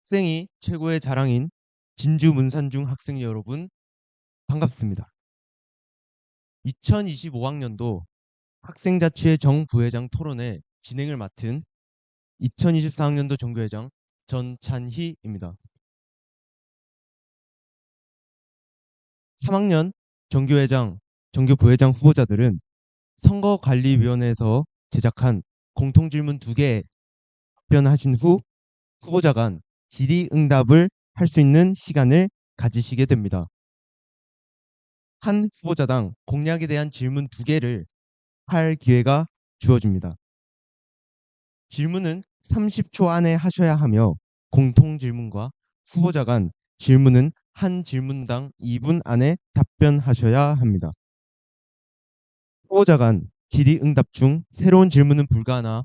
학생이 최고의 자랑인 진주 문산중 학생 여러분 반갑습니다. 2025학년도 학생자치회 정부회장 토론회 진행을 맡은 2024학년도 정교회장 전찬희입니다. 3학년 정교회장, 정교부회장 후보자들은 선거관리위원회에서 제작한 공통질문 2개에 답변하신 후 후보자 간 질의응답을 할 수 있는 시간을 가지시게 됩니다. 한 후보자당 공약에 대한 질문 2개를 할 기회가 주어집니다. 질문은 30초 안에 하셔야 하며 공통 질문과 후보자 간 질문은 한 질문당 2분 안에 답변하셔야 합니다. 후보자 간 질의응답 중 새로운 질문은 불가하나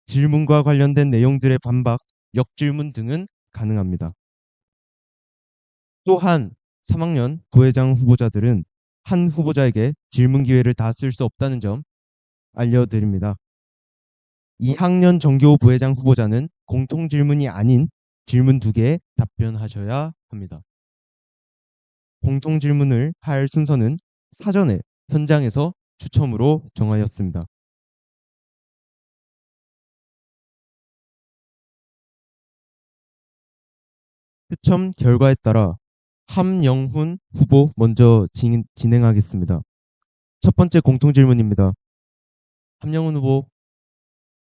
질문과 관련된 내용들의 반박, 역질문 등은 가능합니다. 또한 3학년 부회장 후보자들은 한 후보자에게 질문 기회를 다 쓸 수 없다는 점 알려드립니다. 2학년 정교 부회장 후보자는 공통 질문이 아닌 질문 2개에 답변하셔야 합니다. 공통 질문을 할 순서는 사전에 현장에서 추첨으로 정하였습니다. 추첨 결과에 따라 함영훈 후보 먼저 진행하겠습니다. 첫 번째 공통 질문입니다. 함영훈 후보,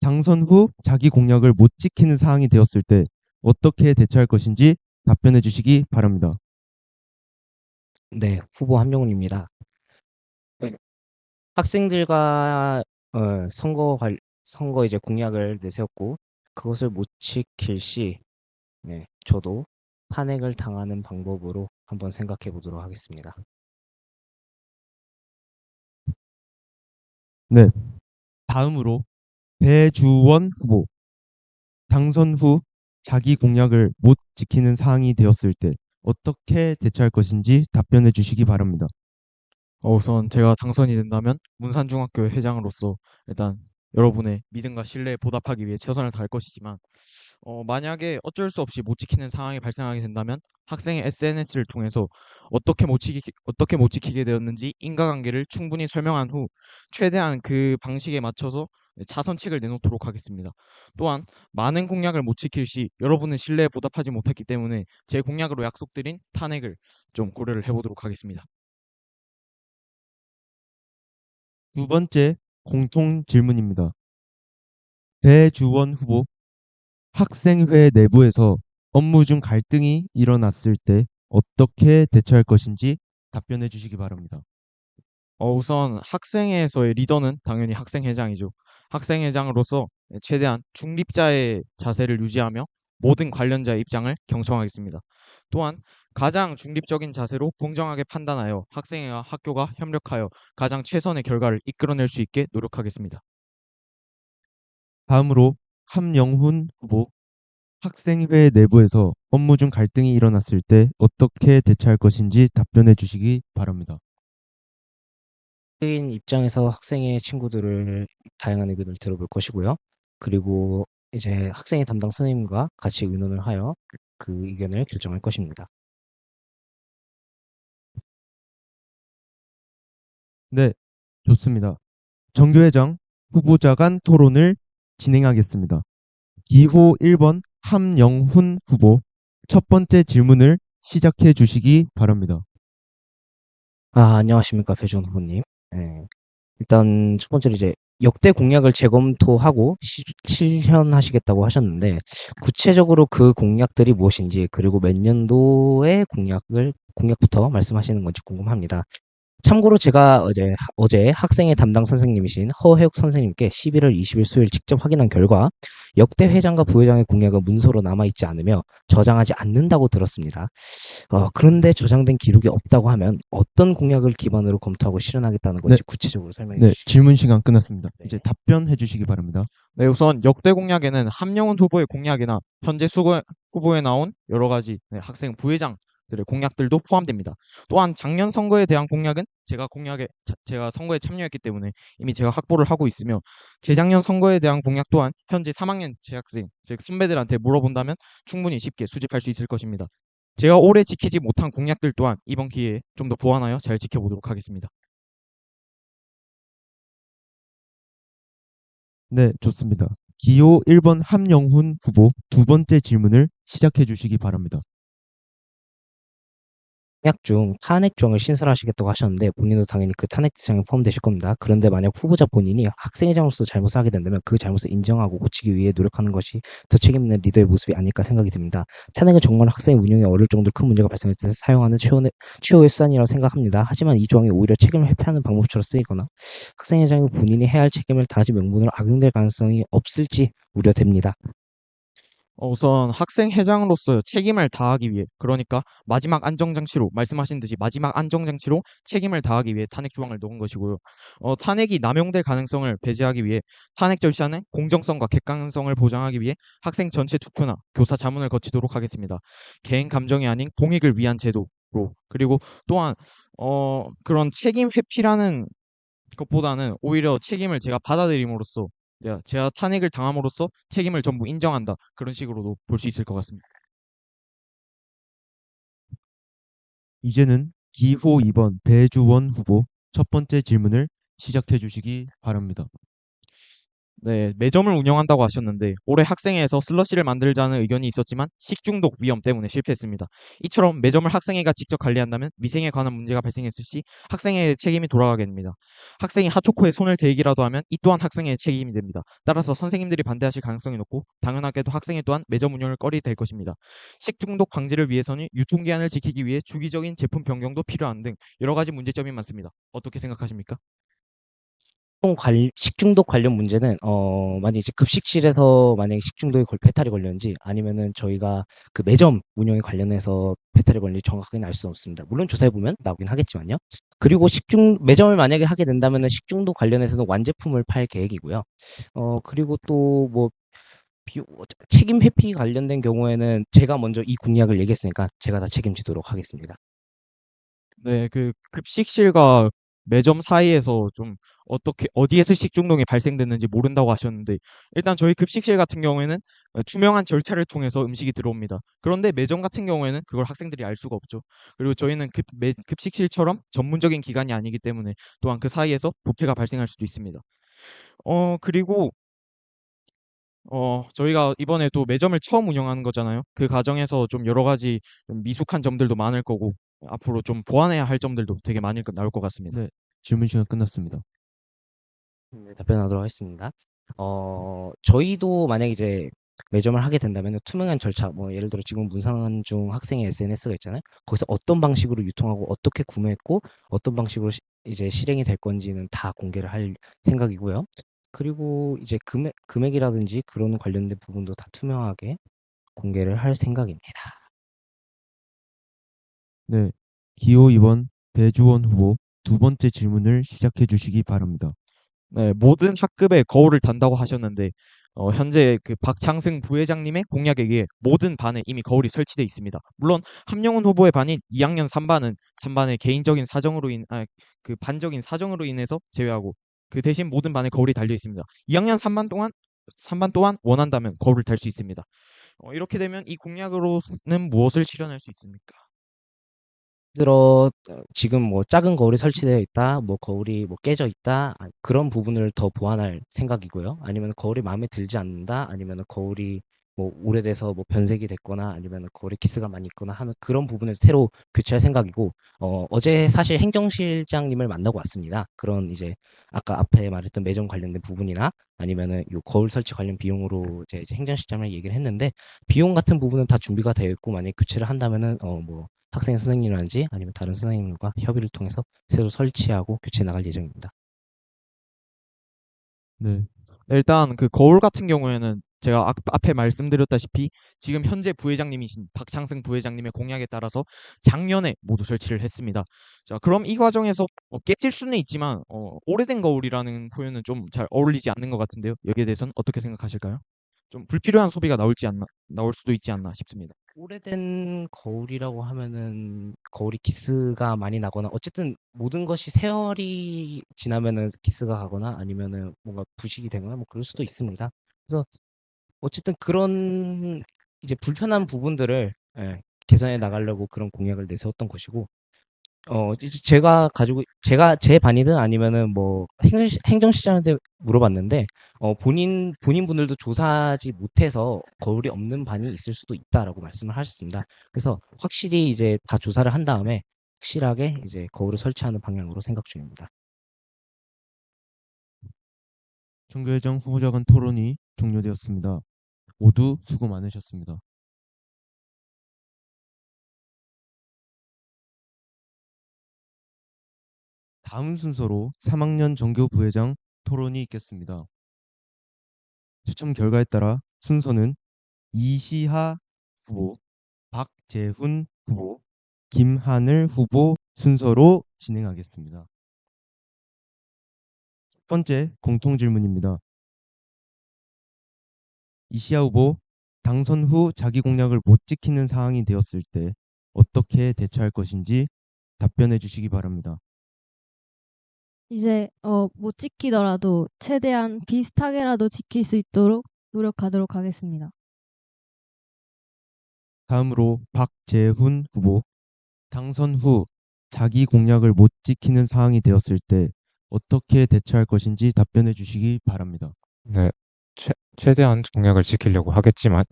당선 후 자기 공약을 못 지키는 사항이 되었을 때 어떻게 대처할 것인지 답변해 주시기 바랍니다. 네, 후보 함영훈입니다. 학생들과 선거 이제 공약을 내세웠고 그것을 못 지킬 시 저도 탄핵을 당하는 방법으로 한번 생각해 보도록 하겠습니다. 네, 다음으로 배주원 후보, 당선 후 자기 공약을 못 지키는 사항이 되었을 때 어떻게 대처할 것인지 답변해 주시기 바랍니다. 우선 제가 당선이 된다면 문산중학교 회장으로서 일단 여러분의 믿음과 신뢰에 보답하기 위해 최선을 다할 것이지만 만약에 어쩔 수 없이 못 지키는 상황이 발생하게 된다면 학생의 SNS를 통해서 어떻게 못 지키게 되었는지 인과관계를 충분히 설명한 후 최대한 그 방식에 맞춰서 차선책을 내놓도록 하겠습니다. 또한 많은 공약을 못 지킬 시 여러분의 신뢰에 보답하지 못했기 때문에 제 공약으로 약속드린 탄핵을 좀 고려를 해보도록 하겠습니다. 두 번째 공통 질문입니다. 배주원 후보, 학생회 내부에서 업무 중 갈등이 일어났을 때 어떻게 대처할 것인지 답변해 주시기 바랍니다. 우선 학생회에서의 리더는 당연히 학생회장이죠. 학생회장으로서 최대한 중립자의 자세를 유지하며 모든 관련자의 입장을 경청하겠습니다. 또한 가장 중립적인 자세로 공정하게 판단하여 학생회와 학교가 협력하여 가장 최선의 결과를 이끌어낼 수 있게 노력하겠습니다. 다음으로 함영훈 후보, 학생회 내부에서 업무 중 갈등이 일어났을 때 어떻게 대처할 것인지 답변해 주시기 바랍니다. 학생 입장에서 학생의 친구들을 다양한 의견을 들어볼 것이고요. 그리고 이제 학생의 담당 선생님과 같이 의논을 하여 그 의견을 결정할 것입니다. 네, 좋습니다. 정교회장 후보자 간 토론을 진행하겠습니다. 기호 1번 함영훈 후보, 첫 번째 질문을 시작해 주시기 바랍니다. 안녕하십니까, 배주원 후보님. 일단 첫 번째로 이제 역대 공약을 재검토하고 실현하시겠다고 하셨는데 구체적으로 그 공약들이 무엇인지 그리고 몇 년도의 공약부터 말씀하시는 건지 궁금합니다. 참고로 제가 어제 학생회 담당 선생님이신 허혜욱 선생님께 11월 20일 수요일 직접 확인한 결과 역대 회장과 부회장의 공약은 문서로 남아있지 않으며 저장하지 않는다고 들었습니다. 그런데 저장된 기록이 없다고 하면 어떤 공약을 기반으로 검토하고 실현하겠다는 건지 구체적으로 설명해 네, 주시죠. 질문 시간 끝났습니다. 네. 이제 답변해 주시기 바랍니다. 네, 우선 역대 공약에는 함영훈 후보의 공약이나 현재 후보에 나온 여러 가지 학생 부회장 후보자들의 공약들도 포함됩니다. 또한 작년 선거에 대한 공약은 제가 선거에 참여했기 때문에 이미 제가 확보를 하고 있으며 재작년 선거에 대한 공약 또한 현재 3학년 재학생, 즉 선배들한테 물어본다면 충분히 쉽게 수집할 수 있을 것입니다. 제가 올해 지키지 못한 공약들 또한 이번 기회에 좀 더 보완하여 잘 지켜보도록 하겠습니다. 네, 좋습니다. 기호 1번 함영훈 후보 두 번째 질문을 시작해 주시기 바랍니다. 공약 중 탄핵 조항을 신설하시겠다고 하셨는데 본인도 당연히 그 탄핵 대상에 포함되실 겁니다. 그런데 만약 후보자 본인이 학생회장으로서 잘못을 하게 된다면 그 잘못을 인정하고 고치기 위해 노력하는 것이 더 책임 있는 리더의 모습이 아닐까 생각이 듭니다. 탄핵은 정말 학생 운영에 어려울 정도로 큰 문제가 발생했을 때 사용하는 최후의 수단이라고 생각합니다. 하지만 이 조항이 오히려 책임을 회피하는 방법처럼 쓰이거나 학생회장이 본인이 해야 할 책임을 다하지 명분으로 악용될 가능성이 없을지 우려됩니다. 우선 학생 회장으로서 책임을 다하기 위해, 그러니까 마지막 안정장치로 말씀하신 듯이 마지막 안정장치로 책임을 다하기 위해 탄핵 조항을 넣은 것이고요. 탄핵이 남용될 가능성을 배제하기 위해 탄핵 절차는 공정성과 객관성을 보장하기 위해 학생 전체 투표나 교사 자문을 거치도록 하겠습니다. 개인 감정이 아닌 공익을 위한 제도로, 그리고 또한 그런 책임 회피라는 것보다는 오히려 책임을 제가 받아들임으로써, 제가 탄핵을 당함으로써 책임을 전부 인정한다, 그런 식으로도 볼 수 있을 것 같습니다. 이제는 기호 2번 배주원 후보 첫 번째 질문을 시작해 주시기 바랍니다. 네, 매점을 운영한다고 하셨는데 올해 학생회에서 슬러시를 만들자는 의견이 있었지만 식중독 위험 때문에 실패했습니다. 이처럼 매점을 학생회가 직접 관리한다면 위생에 관한 문제가 발생했을 시 학생회의 책임이 돌아가게 됩니다. 학생이 핫초코에 손을 대기라도 하면 이 또한 학생회의 책임이 됩니다. 따라서 선생님들이 반대하실 가능성이 높고 당연하게도 학생회 또한 매점 운영을 꺼리게 될 것입니다. 식중독 방지를 위해서는 유통기한을 지키기 위해 주기적인 제품 변경도 필요한 등 여러 가지 문제점이 많습니다. 어떻게 생각하십니까? 식중독 관련 문제는 만약에 이제 급식실에서 만약에 식중독에 배탈이 걸렸는지 아니면은 저희가 그 매점 운영에 관련해서 배탈이 걸린지 정확하게는 알 수는 없습니다. 물론 조사해 보면 나오긴 하겠지만요. 그리고 매점을 만약에 하게 된다면은 식중독 관련해서는 완제품을 팔 계획이고요. 그리고 또 뭐 책임 회피 관련된 경우에는 제가 먼저 이 공약을 얘기했으니까 제가 다 책임지도록 하겠습니다. 네, 그 급식실과 매점 사이에서 좀 어디에서 식중독이 발생됐는지 모른다고 하셨는데, 일단 저희 급식실 같은 경우에는 투명한 절차를 통해서 음식이 들어옵니다. 그런데 매점 같은 경우에는 그걸 학생들이 알 수가 없죠. 그리고 저희는 급식실처럼 전문적인 기관이 아니기 때문에 또한 그 사이에서 부패가 발생할 수도 있습니다. 그리고 저희가 이번에 또 매점을 처음 운영하는 거잖아요. 그 과정에서 좀 여러 가지 좀 미숙한 점들도 많을 거고, 앞으로 좀 보완해야 할 점들도 되게 많이 나올 것 같습니다. 네, 질문 시간 끝났습니다. 네, 답변하도록 하겠습니다. 저희도 만약에 이제 매점을 하게 된다면 투명한 절차, 뭐 예를 들어 지금 문상중 학생의 SNS가 있잖아요. 거기서 어떤 방식으로 유통하고 어떻게 구매했고 어떤 방식으로 이제 실행이 될 건지는 다 공개를 할 생각이고요. 그리고 이제 금액이라든지 그런 관련된 부분도 다 투명하게 공개를 할 생각입니다. 네, 기호 2번 배주원 후보 두 번째 질문을 시작해 주시기 바랍니다. 네, 모든 학급에 거울을 단다고 하셨는데 현재 그 박창승 부회장님의 공약에 의해 모든 반에 이미 거울이 설치되어 있습니다. 물론 함영훈 후보의 반인 2학년 3반의 개인적인 그 반적인 사정으로 인해서 제외하고 그 대신 모든 반에 거울이 달려 있습니다. 2학년 3반 또한 원한다면 거울을 달 수 있습니다. 이렇게 되면 이 공약으로는 무엇을 실현할 수 있습니까? 들어 지금 뭐 작은 거울이 설치되어 있다, 뭐 거울이 뭐 깨져 있다, 그런 부분을 더 보완할 생각이고요. 아니면 거울이 마음에 들지 않는다, 아니면 거울이 뭐 오래돼서 뭐 변색이 됐거나 아니면 거울에 기스가 많이 있거나 하는 그런 부분을 새로 교체할 생각이고, 어제 사실 행정실장님을 만나고 왔습니다. 그런 이제 아까 앞에 말했던 매점 관련된 부분이나 아니면은 요 거울 설치 관련 비용으로 이제 행정실장이랑 얘기를 했는데, 비용 같은 부분은 다 준비가 되어 있고 만약에 교체를 한다면은 뭐 학생 선생님이라든지 아니면 다른 선생님과 협의를 통해서 새로 설치하고 교체해 나갈 예정입니다. 네, 일단 그 거울 같은 경우에는 제가 앞에 말씀드렸다시피 지금 현재 부회장님이신 박창승 부회장님의 공약에 따라서 작년에 모두 설치를 했습니다. 자, 그럼 이 과정에서 깨질 수는 있지만 오래된 거울이라는 표현은 좀 잘 어울리지 않는 것 같은데요. 여기에 대해서는 어떻게 생각하실까요? 좀 불필요한 소비가 나올 수도 있지 않나 싶습니다. 오래된 거울이라고 하면은 거울이 기스가 많이 나거나 어쨌든 모든 것이 세월이 지나면은 기스가 가거나 아니면은 뭔가 부식이 되거나 뭐 그럴 수도 있습니다. 그래서 어쨌든 그런 이제 불편한 부분들을 예, 개선해 나가려고 그런 공약을 내세웠던 것이고 이제 제가 제 반이든 아니면은 뭐 행정시장한테 물어봤는데 본인분들도 조사하지 못해서 거울이 없는 반이 있을 수도 있다라고 말씀을 하셨습니다. 그래서 확실히 이제 다 조사를 한 다음에 확실하게 이제 거울을 설치하는 방향으로 생각 중입니다. 정교회장 후보자 간 토론이 종료되었습니다. 모두 수고 많으셨습니다. 다음 순서로 3학년 정교 부회장 토론이 있겠습니다. 추첨 결과에 따라 순서는 이시하 후보, 박재훈 후보, 김하늘 후보 순서로 진행하겠습니다. 첫 번째 공통 질문입니다. 이시하 후보, 당선 후 자기 공약을 못 지키는 상황이 되었을 때 어떻게 대처할 것인지 답변해 주시기 바랍니다. 이제 못 지키더라도 최대한 비슷하게라도 지킬 수 있도록 노력하도록 하겠습니다. 다음으로 박재훈 후보, 당선 후 자기 공약을 못 지키는 상황이 되었을 때 어떻게 대처할 것인지 답변해 주시기 바랍니다. 네, 최대한 공약을 지키려고 하겠지만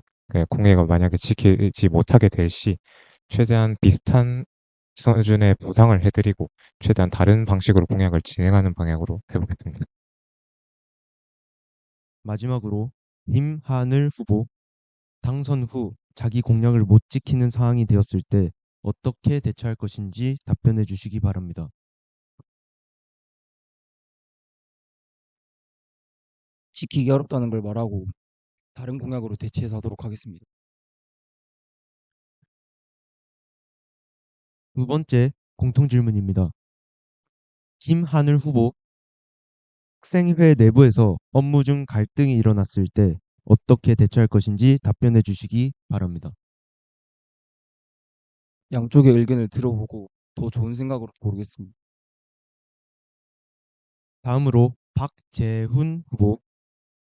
공약을 만약에 지키지 못하게 될 시 최대한 비슷한 수준의 보상을 해드리고 최대한 다른 방식으로 공약을 진행하는 방향으로 해보겠습니다. 마지막으로 김하늘 후보, 당선 후 자기 공약을 못 지키는 상황이 되었을 때 어떻게 대처할 것인지 답변해 주시기 바랍니다. 지키기 어렵다는 걸 말하고 다른 공약으로 대체해서 하도록 하겠습니다. 두 번째 공통 질문입니다. 김하늘 후보, 학생회 내부에서 업무 중 갈등이 일어났을 때 어떻게 대처할 것인지 답변해 주시기 바랍니다. 양쪽의 의견을 들어보고 더 좋은 생각으로 고르겠습니다. 다음으로 박재훈 후보,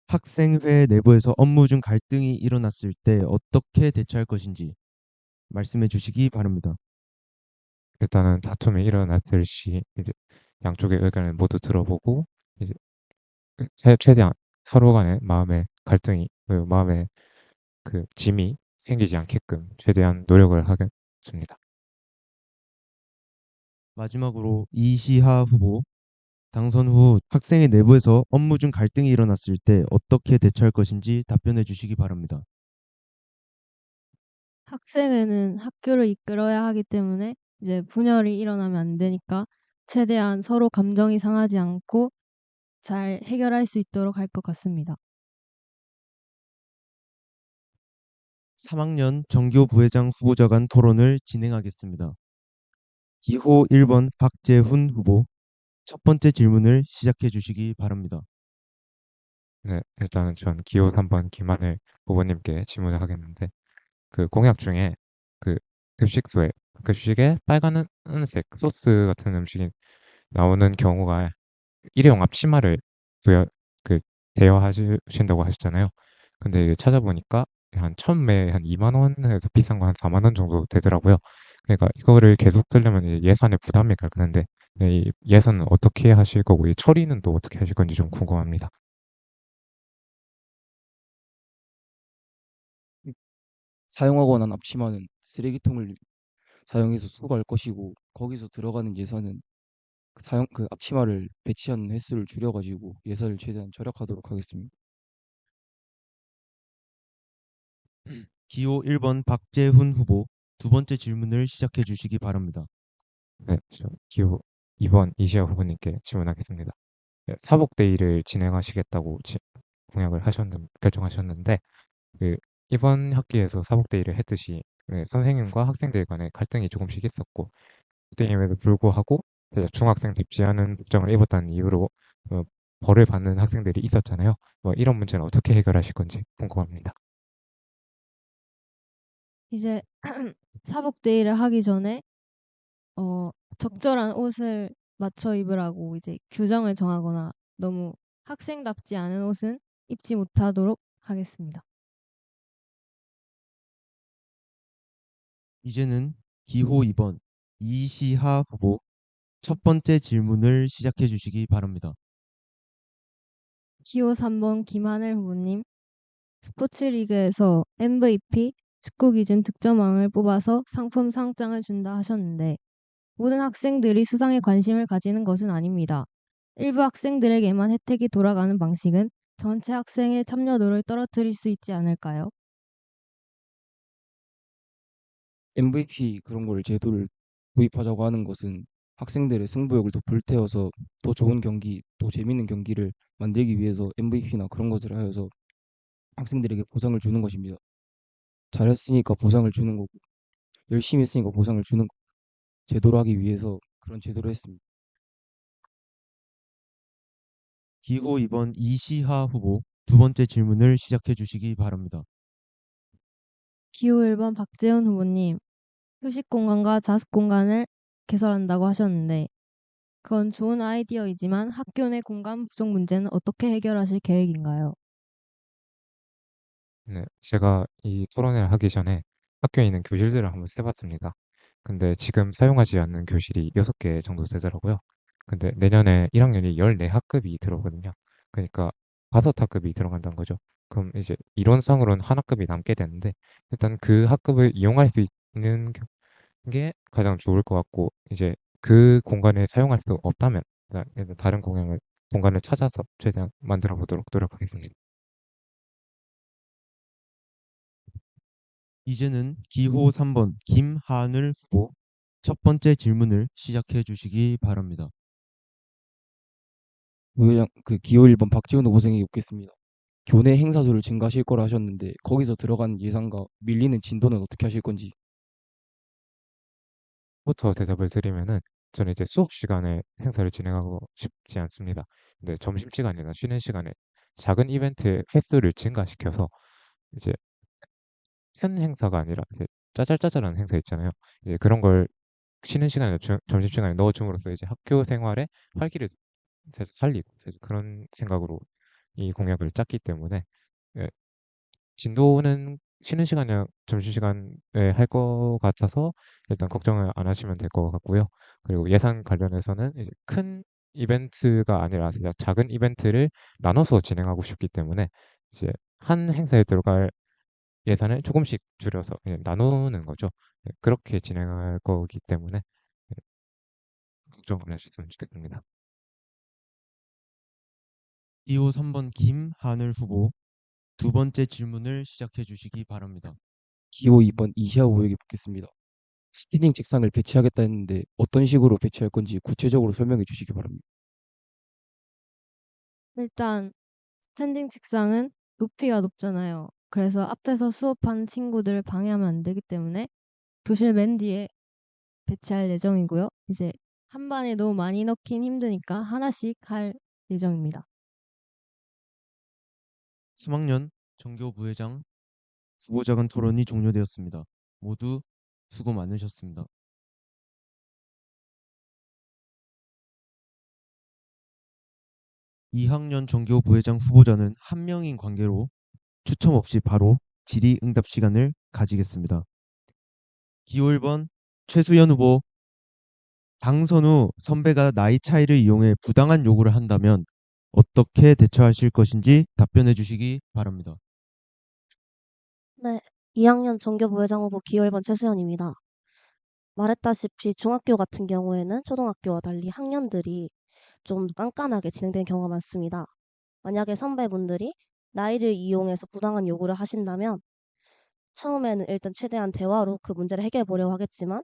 학생회 내부에서 업무 중 갈등이 일어났을 때 어떻게 대처할 것인지 말씀해 주시기 바랍니다. 일단은 다툼이 일어났을 시 이제 양쪽의 의견을 모두 들어보고 이제 최대한 서로 간의 마음의 갈등이 마음의 그 짐이 생기지 않게끔 최대한 노력을 하겠습니다. 마지막으로 이시하 후보, 당선 후 학생회 내부에서 업무 중 갈등이 일어났을 때 어떻게 대처할 것인지 답변해 주시기 바랍니다. 학생회는 학교를 이끌어야 하기 때문에 이제 분열이 일어나면 안 되니까 최대한 서로 감정이 상하지 않고 잘 해결할 수 있도록 할 것 같습니다. 3학년 정교 부회장 후보자 간 토론을 진행하겠습니다. 기호 1번 박재훈 후보, 첫 번째 질문을 시작해 주시기 바랍니다. 네, 일단은 전 기호 3번 김하늘 후보님께 질문을 하겠는데 그 공약 중에 그 급식에 빨간색 소스 같은 음식이 나오는 경우가 일회용 앞치마를 부여 그 대여하신다고 하셨잖아요. 근데 이게 찾아보니까 한 천매에 한 2만 원에서 비싼 거 한 4만 원 정도 되더라고요. 그러니까 이거를 계속 쓰려면 예산에 부담이 갈 건데 이 예산은 어떻게 하실 거고 이 처리는 또 어떻게 하실 건지 좀 궁금합니다. 사용하고 난 앞치마는 쓰레기통을 사용해서 수거할 것이고 거기서 들어가는 예산은 그 앞치마를 배치하는 횟수를 줄여가지고 예산을 최대한 절약하도록 하겠습니다. 기호 1번 박재훈 후보, 두 번째 질문을 시작해 주시기 바랍니다. 네, 저 기호 2번 이시아 후보님께 질문하겠습니다. 네, 사복데이를 진행하시겠다고 결정하셨는데 그 이번 학기에서 사복데이를 했듯이 선생님과 학생들 간의 갈등이 조금씩 있었고 그때임에도 불구하고 중학생 답지 않은 복장을 입었다는 이유로 어, 벌을 받는 학생들이 있었잖아요. 뭐 이런 문제는 어떻게 해결하실 건지 궁금합니다. 이제 사복 대의를 하기 전에 적절한 옷을 맞춰 입으라고 이제 규정을 정하거나 너무 학생답지 않은 옷은 입지 못하도록 하겠습니다. 이제는 기호 2번 이시하 후보 첫 번째 질문을 시작해 주시기 바랍니다. 기호 3번 김하늘 후보님, 스포츠리그에서 MVP 축구 기준 득점왕을 뽑아서 상품 상장을 준다 하셨는데 모든 학생들이 수상에 관심을 가지는 것은 아닙니다. 일부 학생들에게만 혜택이 돌아가는 방식은 전체 학생의 참여도를 떨어뜨릴 수 있지 않을까요? MVP 그런 걸 제도를 도입하자고 하는 것은 학생들의 승부욕을 더 불태워서 더 좋은 경기, 더 재밌는 경기를 만들기 위해서 MVP나 그런 것을 하여서 학생들에게 보상을 주는 것입니다. 잘했으니까 보상을 주는 거고 열심히 했으니까 보상을 주는 제도로 하기 위해서 그런 제도로 했습니다. 기호 2번 이시하 후보 두 번째 질문을 시작해 주시기 바랍니다. 기호 1번 박재현 후보님, 휴식 공간과 자습 공간을 개설한다고 하셨는데 그건 좋은 아이디어이지만 학교 내 공간 부족 문제는 어떻게 해결하실 계획인가요? 네, 제가 이 토론회를 하기 전에 학교에 있는 교실들을 한번 세봤습니다. 근데 지금 사용하지 않는 교실이 6개 정도 되더라고요. 근데 내년에 1학년이 14학급이 들어오거든요. 그러니까 5학급이 들어간다는 거죠. 그럼 이제 이론상으로는 한 학급이 남게 되는데 일단 그 학급을 이용할 수 있는 게 가장 좋을 것 같고 이제 그 공간을 사용할 수 없다면 일단 다른 공간을 찾아서 최대한 만들어 보도록 노력하겠습니다. 이제는 기호 3번 김하늘 후보 첫 번째 질문을 시작해 주시기 바랍니다. 부회장 그 기호 1번 박지원 후보생이 묻겠습니다. 교내 행사 수를 증가하실 거라 하셨는데 거기서 들어간 예산과 밀리는 진도는 어떻게 하실 건지. 부터 대답을 드리면은 저는 이제 수업 시간에 행사를 진행하고 싶지 않습니다. 근데 점심시간이나 쉬는 시간에 작은 이벤트의 횟수를 증가시켜서 이제 큰 행사가 아니라 이제 짜잘짜잘한 행사 있잖아요. 이제 그런 걸 쉬는 시간에 점심시간에 넣어줌으로써 이제 학교 생활에 활기를 살리고 그런 생각으로 이 공약을 짰기 때문에 예, 진도는 쉬는 시간이나 점심시간에 할 것 같아서 일단 걱정을 안 하시면 될 것 같고요. 그리고 예산 관련해서는 이제 큰 이벤트가 아니라 그냥 작은 이벤트를 나눠서 진행하고 싶기 때문에 이제 한 행사에 들어갈 예산을 조금씩 줄여서 그냥 나누는 거죠. 네, 그렇게 진행할 거기 때문에 네, 걱정 안 하셨으면 좋겠습니다. 기호 3번 김하늘 후보 두 번째 질문을 시작해 주시기 바랍니다. 기호 2번 이시아 후보에게 묻겠습니다. 스탠딩 책상을 배치하겠다 했는데 어떤 식으로 배치할 건지 구체적으로 설명해 주시기 바랍니다. 일단 스탠딩 책상은 높이가 높잖아요. 그래서 앞에서 수업하는 친구들을 방해하면 안 되기 때문에 교실 맨 뒤에 배치할 예정이고요. 이제 한 반에 너무 많이 넣긴 힘드니까 하나씩 할 예정입니다. 3학년 정교 부회장 후보자간 토론이 종료되었습니다. 모두 수고 많으셨습니다. 2학년 정교 부회장 후보자는 한 명인 관계로 추첨 없이 바로 질의응답 시간을 가지겠습니다. 기호 1번 최수연 후보, 당선 후 선배가 나이 차이를 이용해 부당한 요구를 한다면 어떻게 대처하실 것인지 답변해 주시기 바랍니다. 네, 2학년 정교부회장 후보 기호 1번 최수연입니다. 말했다시피 중학교 같은 경우에는 초등학교와 달리 학년들이 좀 깐깐하게 진행되는 경우가 많습니다. 만약에 선배분들이 나이를 이용해서 부당한 요구를 하신다면 처음에는 일단 최대한 대화로 그 문제를 해결해 보려고 하겠지만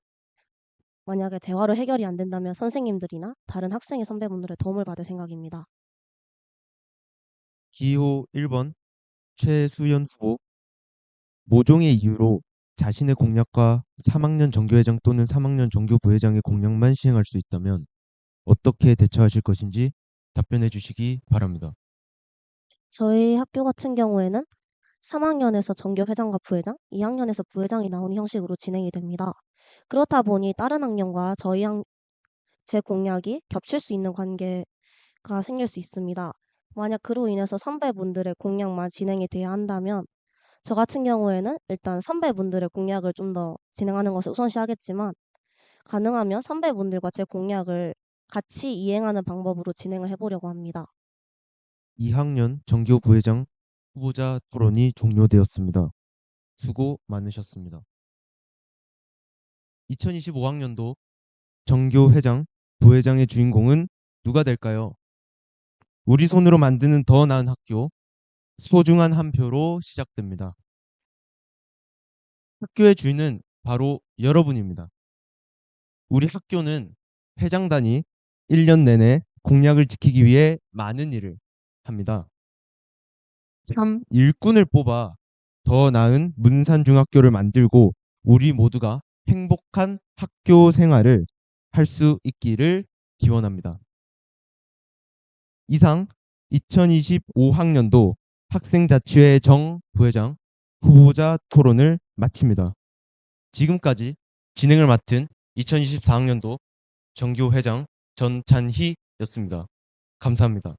만약에 대화로 해결이 안 된다면 선생님들이나 다른 학생의 선배분들의 도움을 받을 생각입니다. 기호 1번 최수연 후보, 모종의 이유로 자신의 공약과 3학년 정교회장 또는 3학년 정교부회장의 공약만 시행할 수 있다면 어떻게 대처하실 것인지 답변해 주시기 바랍니다. 저희 학교 같은 경우에는 3학년에서 정교 회장과 부회장, 2학년에서 부회장이 나오는 형식으로 진행이 됩니다. 그렇다 보니 다른 학년과 제 공약이 겹칠 수 있는 관계가 생길 수 있습니다. 만약 그로 인해서 선배분들의 공약만 진행이 돼야 한다면 저 같은 경우에는 일단 선배분들의 공약을 좀 더 진행하는 것을 우선시하겠지만 가능하면 선배분들과 제 공약을 같이 이행하는 방법으로 진행을 해보려고 합니다. 2학년 정교 부회장 후보자 토론이 종료되었습니다. 수고 많으셨습니다. 2025학년도 정교 회장, 부회장의 주인공은 누가 될까요? 우리 손으로 만드는 더 나은 학교, 소중한 한 표로 시작됩니다. 학교의 주인은 바로 여러분입니다. 우리 학교는 회장단이 1년 내내 공약을 지키기 위해 많은 일을 합니다. 참 일꾼을 뽑아 더 나은 문산중학교를 만들고 우리 모두가 행복한 학교 생활을 할 수 있기를 기원합니다. 이상 2025학년도 학생자치회 정 부회장 후보자 토론을 마칩니다. 지금까지 진행을 맡은 2024학년도 정교 회장 전찬희였습니다. 감사합니다.